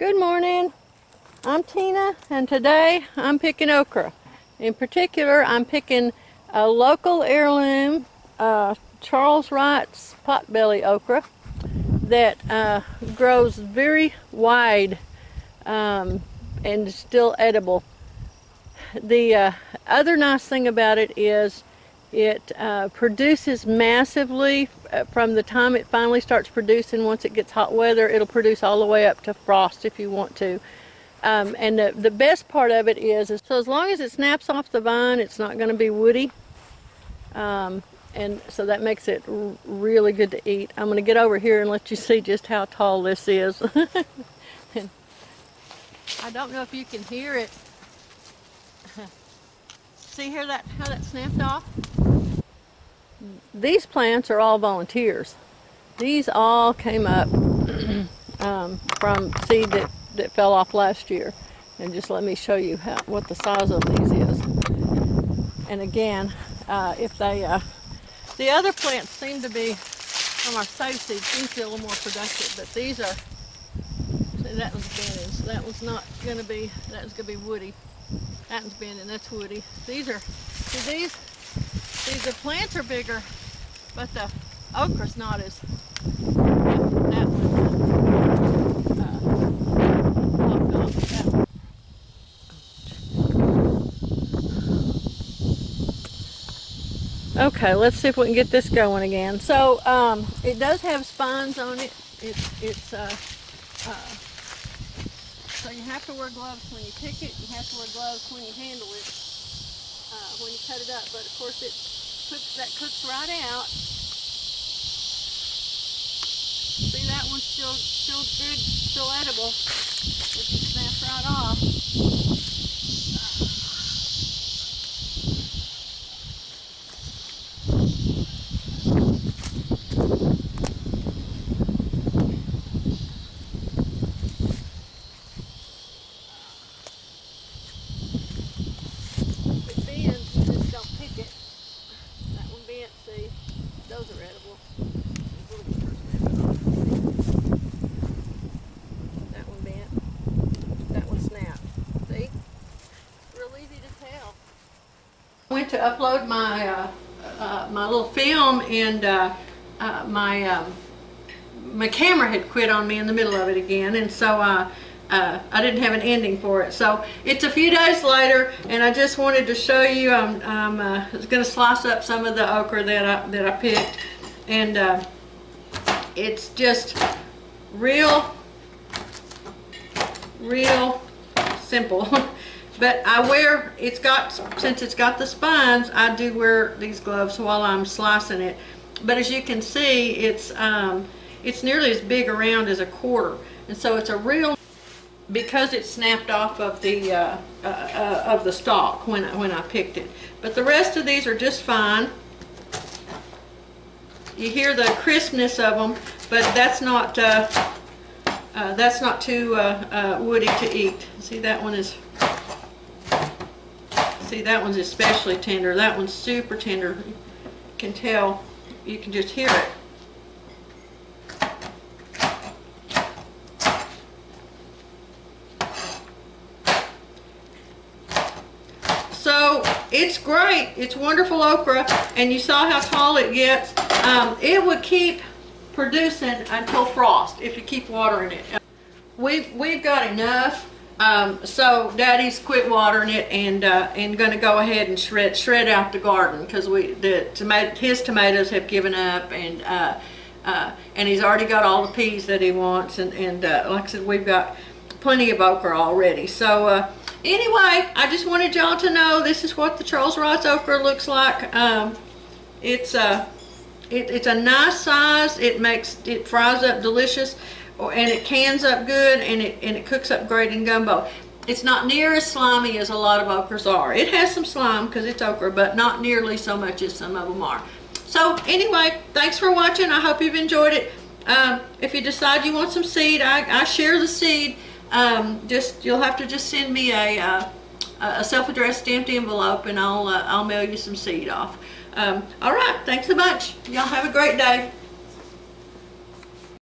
Good morning. I'm Tina, and today I'm picking okra. In particular, I'm picking a local heirloom Charles Wright's Potbelly okra that grows very wide and is still edible. The other nice thing about it is it produces massively from the time it finally starts producing. Once it gets hot weather, it'll produce all the way up to frost if you want to. And the best part of it is so as long as it snaps off the vine, it's not going to be woody. And so that makes it really good to eat. I'm going to get over here and let you see just how tall this is. And I don't know if you can hear it. See here how that snapped off? These plants are all volunteers. These all came up from seed that fell off last year. And just let me show you what the size of these is. And again, if they, the other plants seem to be, from our save seeds, seem to be a little more productive, but these are, see, that one's bending, so that one's not going to be, that one's going to be woody. That one's bending, that's woody. These are, see the plants are bigger, but the okra's not as, that one, locked off. That one. Okay, let's see if we can get this going again. So it does have spines on it. So you have to wear gloves when you pick it. You have to wear gloves when you handle it, when you cut it up. But of course that cooks right out. See, that one's still good, still edible. It just snaps right off. Those are edible. That one bent. That one snapped. See? It's real easy to tell. I went to upload my my little film, and my camera had quit on me in the middle of it again, and so I didn't have an ending for it. So it's a few days later, and I just wanted to show you. I'm going to slice up some of the okra that I picked, and it's just real simple. But since it's got the spines, I do wear these gloves while I'm slicing it. But as you can see, it's nearly as big around as a quarter, and so it's a real, because it snapped off of the stalk when I picked it. But the rest of these are just fine. You hear the crispness of them, but that's not too woody to eat. See, that one is. See, that one's especially tender. That one's super tender. You can tell. You can just hear it. So it's great. It's wonderful okra, and you saw how tall it gets. It would keep producing until frost if you keep watering it. We've got enough. So Daddy's quit watering it, and going to go ahead and shred out the garden, because his tomatoes have given up, and he's already got all the peas that he wants, and like I said, we've got plenty of okra already. So anyway, I just wanted y'all to know this is what the Charles Wright's okra looks like. It's a nice size. It fries up delicious, and it cans up good, and it cooks up great in gumbo. It's not near as slimy as a lot of okras are. It has some slime because it's okra, but not nearly so much as some of them are. So anyway, thanks for watching. I hope you've enjoyed it. If you decide you want some seed, I share the seed. You'll have to just send me a self-addressed stamped envelope, and I'll mail you some seed off. All right, thanks so much. Y'all have a great day.